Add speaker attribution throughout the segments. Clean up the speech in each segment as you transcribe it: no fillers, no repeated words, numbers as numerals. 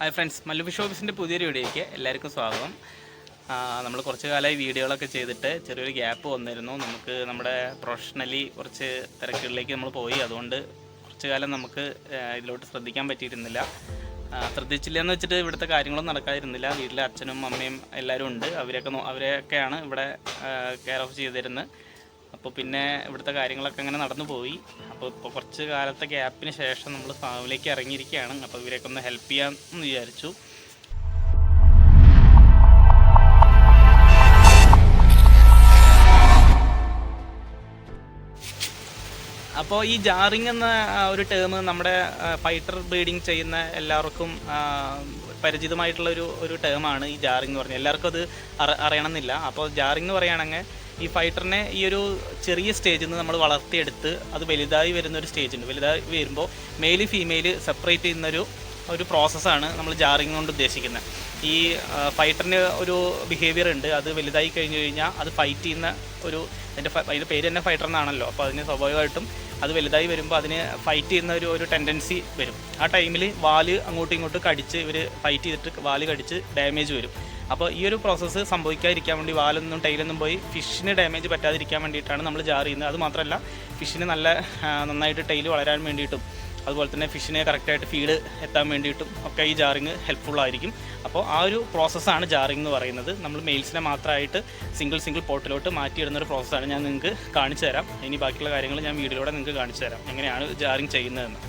Speaker 1: Hi friends, Mallu fish ഓഫീസിൻ്റെ പുതിയൊരു വീഡിയോയ്ക്ക് എല്ലാവർക്കും സ്വാഗതം. നമ്മൾ കുറച്ച് കാലമായി വീഡിയോകളൊക്കെ ചെയ്തിട്ട് ചെറിയൊരു ഗ്യാപ്പ് വന്നിരുന്നു. നമുക്ക് നമ്മുടെ പ്രൊഫഷണലി കുറച്ച് തിരക്കുകളിലേക്ക് നമ്മൾ പോയി. അതുകൊണ്ട് കുറച്ച് കാലം നമുക്ക് ഇതിലോട്ട് ശ്രദ്ധിക്കാൻ പറ്റിയിരുന്നില്ല. ശ്രദ്ധിച്ചില്ല എന്ന് വെച്ചിട്ട് ഇവിടുത്തെ കാര്യങ്ങളൊന്നും നടക്കാതിരുന്നില്ല. വീട്ടിലെ അച്ഛനും അമ്മയും എല്ലാവരും ഉണ്ട്. അവരെയൊക്കെയാണ് ഇവിടെ കെയർ ഓഫ് ചെയ്തിരുന്നത്. അപ്പോൾ പിന്നെ ഇവിടുത്തെ കാര്യങ്ങളൊക്കെ അങ്ങനെ നടന്നു പോയി. അപ്പോൾ കുറച്ച് കാലത്തെ ഗ്യാപ്പിന് ശേഷം നമ്മൾ ഫാമിലേക്ക് ഇറങ്ങിയിരിക്കുകയാണ്. അപ്പോൾ ഇവരെയൊക്കെ ഒന്ന് ഹെൽപ്പ് ചെയ്യാമെന്ന് വിചാരിച്ചു. അപ്പോൾ ഈ ജാറിങ് എന്ന ഒരു ടേം നമ്മുടെ ഫൈറ്റർ ബ്രീഡിങ് ചെയ്യുന്ന എല്ലാവർക്കും പരിചിതമായിട്ടുള്ള ഒരു ടേമാണ് ഈ ജാറിങ് എന്ന് പറഞ്ഞാൽ. എല്ലാവർക്കും അത് അറിയണമെന്നില്ല. അപ്പോൾ ജാറിങ് എന്ന് പറയുകയാണെങ്കിൽ ഈ ഫൈറ്ററിനെ ഈ ഒരു ചെറിയ സ്റ്റേജിൽ നിന്ന് നമ്മൾ വളർത്തിയെടുത്ത് അത് വലുതായി വരുന്നൊരു സ്റ്റേജുണ്ട്. വലുതായി വരുമ്പോൾ മെയിൽ ഫീമെയിൽ സെപ്പറേറ്റ് ചെയ്യുന്നൊരു പ്രോസസ്സാണ് നമ്മൾ ജാറിങ് കൊണ്ട് ഉദ്ദേശിക്കുന്നത്. ഈ ഫൈറ്ററിന് ഒരു ബിഹേവിയർ ഉണ്ട്. അത് വലുതായി കഴിഞ്ഞ് കഴിഞ്ഞാൽ അത് ഫൈറ്റ് ചെയ്യുന്ന അതിൻ്റെ പേര് തന്നെ ഫൈറ്റർ എന്നാണല്ലോ. അപ്പോൾ അതിന് സ്വാഭാവികമായിട്ടും അത് വലുതായി വരുമ്പോൾ അതിന് ഫൈറ്റ് ചെയ്യുന്ന ഒരു ടെൻഡൻസി വരും. ആ ടൈമിൽ വാല് അങ്ങോട്ടും ഇങ്ങോട്ടും കടിച്ച് ഇവർ ഫൈറ്റ് ചെയ്തിട്ട് വാല് കടിച്ച് ഡാമേജ് വരും. അപ്പോൾ ഈ ഒരു പ്രോസസ്സ് സംഭവിക്കാതിരിക്കാൻ വേണ്ടി വാലൊന്നും ടൈലൊന്നും പോയി ഫിഷിന് ഡാമേജ് പറ്റാതിരിക്കാൻ വേണ്ടിയിട്ടാണ് നമ്മൾ ജാർ ചെയ്യുന്നത്. അത് മാത്രമല്ല ഫിഷിന് നന്നായിട്ട് ടൈല് വളരാൻ വേണ്ടിയിട്ടും അതുപോലെ തന്നെ ഫിഷിനെ കറക്റ്റായിട്ട് ഫീഡ് എത്താൻ വേണ്ടിയിട്ടും ഒക്കെ ഈ ജാറിങ് ഹെൽപ്ഫുള്ളായിരിക്കും. അപ്പോൾ ആ ഒരു പ്രോസസ്സാണ് ജാറിങ് എന്ന് പറയുന്നത്. നമ്മൾ മെയിൽസിനെ മാത്രമായിട്ട് സിംഗിൾ പോട്ടിലോട്ട് മാറ്റിയിടുന്നൊരു പ്രോസസ്സാണ്. ഞാൻ നിങ്ങൾക്ക് കാണിച്ചു തരാം. ഇനി ബാക്കിയുള്ള കാര്യങ്ങൾ ഞാൻ വീഡിയോയിലൂടെ നിങ്ങൾക്ക് കാണിച്ചു തരാം എങ്ങനെയാണ് ജാറിങ് ചെയ്യുന്നതെന്ന്.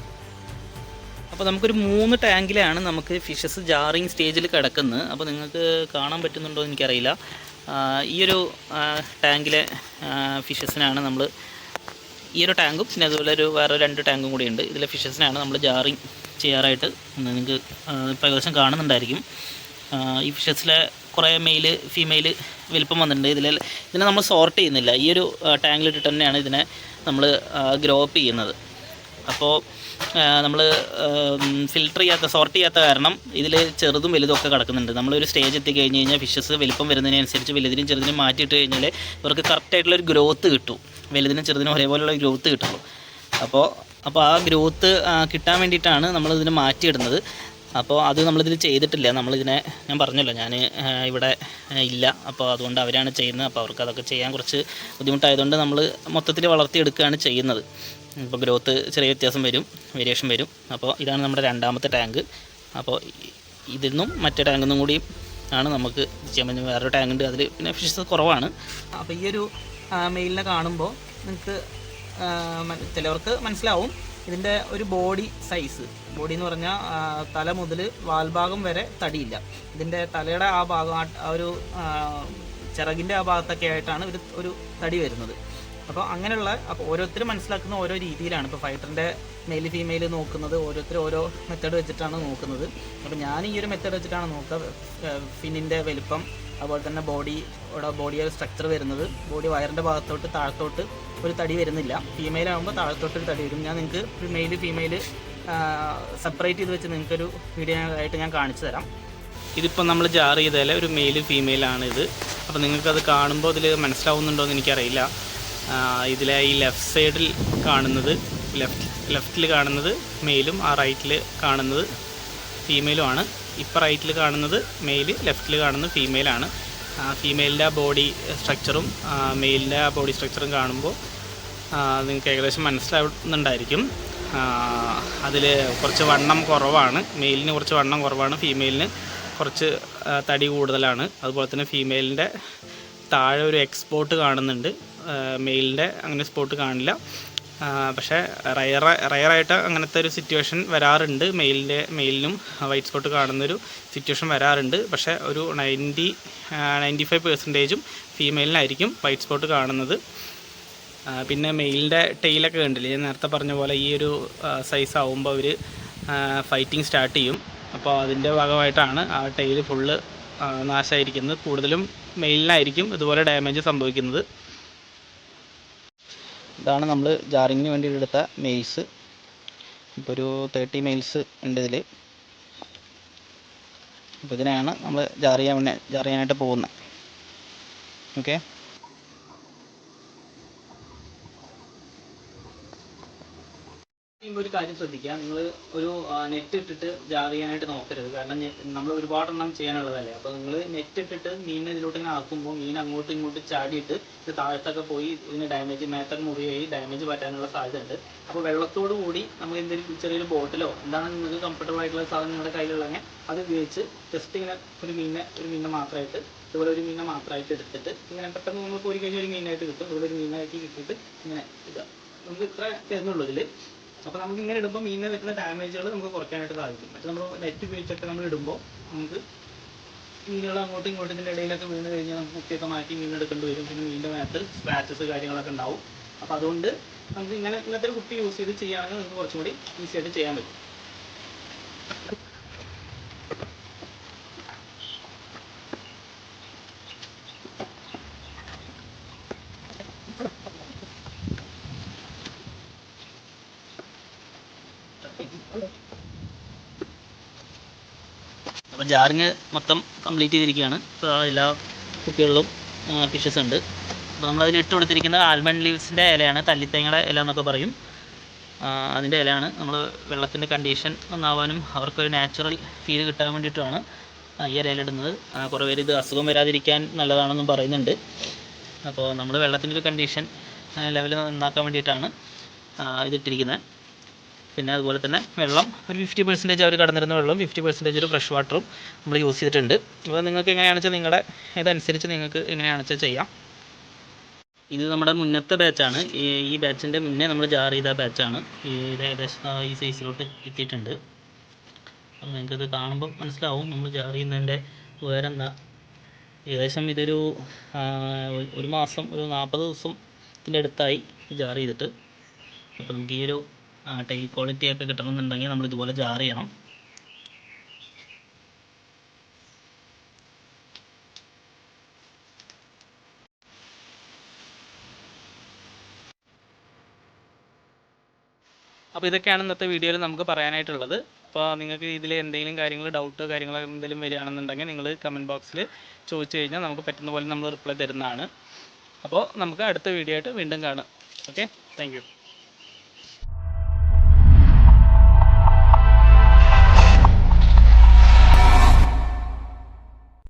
Speaker 1: അപ്പോൾ നമുക്കൊരു 3 ടാങ്കിലാണ് നമുക്ക് ഫിഷസ് ജാറിങ് സ്റ്റേജിൽ കിടക്കുന്നത്. അപ്പോൾ നിങ്ങൾക്ക് കാണാൻ പറ്റുന്നുണ്ടോ എന്ന് എനിക്കറിയില്ല. ഈ ഒരു ടാങ്കിലെ ഫിഷസിനാണ് നമ്മൾ ഈ ഒരു ടാങ്കും പിന്നെ അതുപോലെ വേറെ 2 ടാങ്കും കൂടിയുണ്ട്. ഇതിലെ ഫിഷസിനാണ് നമ്മൾ ജാറിങ് ചെയ്യാറായിട്ട് നിങ്ങൾക്ക് ഇപ്പോൾ ഏകദേശം കാണുന്നുണ്ടായിരിക്കും. ഈ ഫിഷസിലെ കുറേ മെയിൽ ഫീമെയിൽ വലിപ്പം വന്നിട്ടുണ്ട്. ഇതിനെ നമ്മൾ സോർട്ട് ചെയ്യുന്നില്ല. ഈ ഒരു ടാങ്കിലിട്ടിട്ട് തന്നെയാണ് ഇതിനെ നമ്മൾ ഗ്രോ അപ്പ് ചെയ്യുന്നത്. അപ്പോൾ നമ്മൾ സോർട്ട് ചെയ്യാത്ത കാരണം ഇതിൽ ചെറുതും വലുതും ഒക്കെ കിടക്കുന്നുണ്ട്. നമ്മളൊരു സ്റ്റേജ് എത്തിക്കഴിഞ്ഞ് കഴിഞ്ഞാൽ ഫിഷസ് വലിപ്പം വരുന്നതിനനുസരിച്ച് വലുതിനും ചെറുതിനും മാറ്റിയിട്ട് കഴിഞ്ഞാൽ ഇവർക്ക് കറക്റ്റായിട്ടുള്ളൊരു ഗ്രോത്ത് കിട്ടും. വലുതിനും ചെറുതിനും ഒരേപോലെയുള്ള ഗ്രോത്ത് കിട്ടുള്ളൂ. അപ്പോൾ ആ ഗ്രോത്ത് കിട്ടാൻ വേണ്ടിയിട്ടാണ് നമ്മളിതിനെ മാറ്റിയിടുന്നത്. അപ്പോൾ അത് നമ്മളിതിൽ ചെയ്തിട്ടില്ല. ഞാൻ പറഞ്ഞല്ലോ ഞാൻ ഇവിടെ ഇല്ല. അപ്പോൾ അതുകൊണ്ട് അവരാണ് ചെയ്യുന്നത്. അപ്പോൾ അവർക്ക് അതൊക്കെ ചെയ്യാൻ കുറച്ച് ബുദ്ധിമുട്ടായതുകൊണ്ട് നമ്മൾ മൊത്തത്തിൽ വളർത്തിയെടുക്കുകയാണ് ചെയ്യുന്നത്. ഇപ്പോൾ ഗ്രോത്ത് ചെറിയ വ്യത്യാസം വരും, വേരിയേഷൻ വരും. അപ്പോൾ ഇതാണ് നമ്മുടെ 2ാമത്തെ ടാങ്ക്. അപ്പോൾ ഇതിൽ നിന്നും മറ്റേ ടാങ്കിൽ നിന്നും കൂടിയും ആണ് നമുക്ക് ചെയ്യാൻ പറ്റുന്നത്. വേറൊരു ടാങ്കുണ്ട്, അതിൽ പിന്നെ ഫിഷസ് കുറവാണ്. അപ്പോൾ ഈ ഒരു മെയിലിനെ കാണുമ്പോൾ നിങ്ങൾക്ക് ചിലവർക്ക് മനസ്സിലാവും ഇതിൻ്റെ ഒരു ബോഡി സൈസ്. ബോഡി എന്ന് പറഞ്ഞാൽ തല മുതൽ വാൽഭാഗം വരെ തടിയില്ല. ഇതിൻ്റെ തലയുടെ ആ ഭാഗം ആ ഒരു ചിറകിൻ്റെ ആ ഭാഗത്തൊക്കെ ആയിട്ടാണ് ഒരു തടി വരുന്നത്. അപ്പോൾ അപ്പോൾ ഓരോരുത്തരും മനസ്സിലാക്കുന്ന ഓരോ രീതിയിലാണ്. ഇപ്പോൾ ഫൈറ്ററിൻ്റെ മെയിൽ ഫീമെയിൽ നോക്കുന്നത് ഓരോരുത്തർ ഓരോ മെത്തേഡ് വെച്ചിട്ടാണ് നോക്കുന്നത്. അപ്പോൾ ഞാൻ ഈ ഒരു മെത്തേഡ് വെച്ചിട്ടാണ് നോക്കുക. ഫിന്നിൻ്റെ വലിപ്പം, അതുപോലെ തന്നെ ബോഡിയുടെ സ്ട്രക്ചർ വരുന്നത്. ബോഡി വയറിൻ്റെ ഭാഗത്തോട്ട് താഴത്തോട്ട് ഒരു തടി വരുന്നില്ല. ഫീമെയിൽ ആകുമ്പോൾ താഴത്തോട്ടൊരു തടി വരും. ഞാൻ നിങ്ങൾക്ക് മെയിൽ ഫീമെയിൽ സെപ്പറേറ്റ് ചെയ്ത് വെച്ച് നിങ്ങൾക്കൊരു വീഡിയോ ആയിട്ട് ഞാൻ കാണിച്ചു തരാം. ഇതിപ്പോൾ നമ്മൾ ജാർ ചെയ്തതിലെ ഒരു മെയിൽ ഫീമെയിലാണിത്. അപ്പോൾ നിങ്ങൾക്കത് കാണുമ്പോൾ ഇതിൽ മനസ്സിലാവുന്നുണ്ടോ എന്ന് എനിക്കറിയില്ല. ഇതിലെ ഈ ലെഫ്റ്റ് സൈഡിൽ കാണുന്നത് ലെഫ്റ്റിൽ കാണുന്നത് മെയിലും ആ റൈറ്റിൽ കാണുന്നത് ഫീമെയിലുമാണ്. ഇപ്പോൾ റൈറ്റിൽ കാണുന്നത് മെയിൽ, ലെഫ്റ്റിൽ കാണുന്നത് ഫീമെയിലാണ്. ഫീമെയിലിൻ്റെ ആ ബോഡി സ്ട്രക്ചറും മെയിലിൻ്റെ ആ ബോഡി സ്ട്രക്ചറും കാണുമ്പോൾ നിങ്ങൾക്ക് ഏകദേശം മനസ്സിലാവുന്നുണ്ടായിരിക്കും. അതിൽ കുറച്ച് വണ്ണം കുറവാണ്. മെയിലിന് കുറച്ച് വണ്ണം കുറവാണ്, ഫീമെയിലിന് കുറച്ച് തടി കൂടുതലാണ്. അതുപോലെ തന്നെ ഫീമെയിലിൻ്റെ താഴെ ഒരു എക്സ്പോട്ട് കാണുന്നുണ്ട്. മെയിലിൻ്റെ അങ്ങനെ സ്പോട്ട് കാണില്ല. പക്ഷേ റയറായിട്ട് അങ്ങനത്തെ ഒരു സിറ്റുവേഷൻ വരാറുണ്ട്. മെയിലിനും വൈറ്റ് സ്പോട്ട് കാണുന്നൊരു സിറ്റുവേഷൻ വരാറുണ്ട്. പക്ഷേ ഒരു 95% ഫീമെയിലിനായിരിക്കും വൈറ്റ് സ്പോട്ട് കാണുന്നത്. പിന്നെ മെയിലിൻ്റെ ടെയിലൊക്കെ കണ്ടില്ലേ, ഞാൻ നേരത്തെ പറഞ്ഞ പോലെ ഈ ഒരു സൈസ് ആകുമ്പോൾ അവർ ഫൈറ്റിംഗ് സ്റ്റാർട്ട് ചെയ്യും. അപ്പോൾ അതിൻ്റെ ഭാഗമായിട്ടാണ് ആ ടെയിൽ ഫുള്ള് നാശമായിരിക്കുന്നത്. കൂടുതലും മെയിലിനായിരിക്കും ഇതുപോലെ ഡാമേജ് സംഭവിക്കുന്നത്. ഇതാണ് നമ്മൾ ജാറിങ്ങിന് വേണ്ടി എടുത്ത മെയിൽസ്. ഇപ്പോൾ ഒരു 30 മെയിൽസ് ഉണ്ട് ഇതിൽ. അപ്പോൾ ഇതിനെയാണ് നമ്മൾ ജാർ ചെയ്യാനായിട്ട് പോകുന്നത്. ഓക്കെ. ഒരു കാര്യം ശ്രദ്ധിക്കുക, നിങ്ങൾ ഒരു നെറ്റ് ഇട്ടിട്ട് ജാർ ചെയ്യാനായിട്ട് നോക്കരുത്. കാരണം നമ്മൾ ഒരുപാടെണ്ണം ചെയ്യാനുള്ളതല്ലേ. അപ്പോൾ നിങ്ങൾ നെറ്റ് ഇട്ടിട്ട് മീനിനെ ഇതിലോട്ട് ഇങ്ങനെ ആക്കുമ്പോൾ മീൻ അങ്ങോട്ടും ഇങ്ങോട്ടും ചാടിയിട്ട് ഇത് താഴത്തൊക്കെ പോയി ഇതിന് ഡാമേജ്, മേത്തൊക്കെ മുറിയായി ഡാമേജ് പറ്റാനുള്ള സാധ്യത ഉണ്ട്. അപ്പോൾ വെള്ളത്തോട് കൂടി നമ്മൾ എന്തെങ്കിലും ചെറിയൊരു ബോട്ടിലോ എന്താണ് നിങ്ങൾക്ക് കംഫർട്ടബിൾ ആയിട്ടുള്ള സാധനം നിങ്ങളുടെ കയ്യിലുള്ളതെങ്കിൽ അത് ഉപയോഗിച്ച് ജസ്റ്റ് ഇങ്ങനെ ഒരു മീനിനെ മാത്രമായിട്ട്, ഇതുപോലെ ഒരു മീനിനെ മാത്രമായിട്ട് എടുത്തിട്ട് ഇങ്ങനെ പെട്ടെന്ന് നമ്മൾ പോയി കഴിഞ്ഞാൽ ഒരു മീനായിട്ട് കിട്ടും. ഇവിടെ ഒരു മീനായിട്ട് കിട്ടിയിട്ട് ഇങ്ങനെ ഇതാ, നമുക്ക് ഇത്ര തരുന്നുള്ളൂ ഇതിൽ. അപ്പോൾ നമുക്ക് ഇങ്ങനെ ഇടുമ്പോൾ മീനിന് വരുന്ന ഡാമേജുകൾ നമുക്ക് കുറയ്ക്കാനായിട്ട് സാധിക്കും. പക്ഷേ നമ്മൾ നെറ്റ് ഉപയോഗിച്ചൊക്കെ നമ്മൾ ഇടുമ്പോൾ നമുക്ക് മീനുകൾ അങ്ങോട്ടും ഇങ്ങോട്ടും ഇതിൻ്റെ ഇടയിലൊക്കെ വീണ് കഴിഞ്ഞാൽ നമുക്ക് കുത്തിയൊക്കെ മാറ്റി മീൻ എടുക്കേണ്ടി വരും. പിന്നെ മീനിൻ്റെ മേത്ത് സ്ക്രാച്ചസ് കാര്യങ്ങളൊക്കെ ഉണ്ടാവും. അപ്പോൾ അതുകൊണ്ട് നമുക്ക് ഇങ്ങനത്തെ ഒരു കുപ്പി യൂസ് ചെയ്ത് ചെയ്യുകയാണെങ്കിൽ നമുക്ക് കുറച്ചും കൂടി ഈസി ആയിട്ട് ചെയ്യാൻ പറ്റും. അപ്പോൾ ജാറിങ് മൊത്തം കംപ്ലീറ്റ് ചെയ്തിരിക്കുകയാണ്. ഇപ്പോൾ എല്ലാ കുപ്പികളിലും ഫിഷസ് ഉണ്ട്. അപ്പോൾ നമ്മളതിൽ ഇട്ട് കൊടുത്തിരിക്കുന്നത് ആൽമണ്ട് ലീവ്സിൻ്റെ ഇലയാണ്, തല്ലിത്തേങ്ങയുടെ ഇല എന്നൊക്കെ പറയും. അതിൻ്റെ ഇലയാണ്. നമ്മൾ വെള്ളത്തിൻ്റെ കണ്ടീഷൻ ഒന്നാവാനും അവർക്കൊരു നാച്ചുറൽ ഫീൽ കിട്ടാൻ വേണ്ടിയിട്ടാണ് ഈ ഇലയിലിടുന്നത്. കുറേ പേര് ഇത് അസുഖം വരാതിരിക്കാൻ നല്ലതാണെന്നും പറയുന്നുണ്ട്. അപ്പോൾ നമ്മൾ വെള്ളത്തിൻ്റെ ഒരു കണ്ടീഷൻ ലെവൽ നന്നാക്കാൻ വേണ്ടിയിട്ടാണ് ഇതിട്ടിരിക്കുന്നത്. പിന്നെ അതുപോലെ തന്നെ വെള്ളം ഒരു 50% അവർ കടന്നിരുന്ന വെള്ളം 50% ഒരു ഫ്രഷ് വാട്ടറും നമ്മൾ യൂസ് ചെയ്തിട്ടുണ്ട്. അപ്പോൾ നിങ്ങൾക്ക് എങ്ങനെയാണെന്ന് വെച്ചാൽ നിങ്ങളുടെ ഇതനുസരിച്ച് നിങ്ങൾക്ക് എങ്ങനെയാണെന്ന് വെച്ചാൽ ചെയ്യാം. ഇത് നമ്മുടെ മുന്നത്തെ ബാച്ചാണ്. ഈ ബാച്ചിൻ്റെ മുന്നേ നമ്മൾ ജാർ ചെയ്ത ബാച്ചാണ്. ഇത് ഏകദേശം ഈ സൈസിലോട്ട് എത്തിയിട്ടുണ്ട്. അപ്പം നിങ്ങൾക്കത് കാണുമ്പോൾ മനസ്സിലാവും നമ്മൾ ജാർ ചെയ്യുന്നതിൻ്റെ ഉയരം എന്താ. ഏകദേശം ഇതൊരു ഒരു മാസം, ഒരു 40 ദിവസത്തിൻ്റെ അടുത്തായി ജാർ ചെയ്തിട്ട്. അപ്പോൾ നമുക്ക് ഈ ഒരു ടൈൽ ക്വാളിറ്റി ഒക്കെ കിട്ടണമെന്നുണ്ടെങ്കിൽ നമ്മൾ ഇതുപോലെ ജാർ ചെയ്യണം. അപ്പോൾ ഇതൊക്കെയാണ് ഇന്നത്തെ വീഡിയോയിൽ നമുക്ക് പറയാനായിട്ടുള്ളത്. അപ്പോൾ നിങ്ങൾക്ക് ഇതിൽ എന്തെങ്കിലും ഡൗട്ടോ കാര്യങ്ങളോ എന്തെങ്കിലും വരികയാണെന്നുണ്ടെങ്കിൽ നിങ്ങൾ കമൻറ്റ് ബോക്സിൽ ചോദിച്ചു കഴിഞ്ഞാൽ നമുക്ക് പറ്റുന്ന പോലെ നമ്മൾ റിപ്ലൈ തരുന്നതാണ്. അപ്പോൾ നമുക്ക് അടുത്ത വീഡിയോ ആയിട്ട് വീണ്ടും കാണാം. Okay, thank you.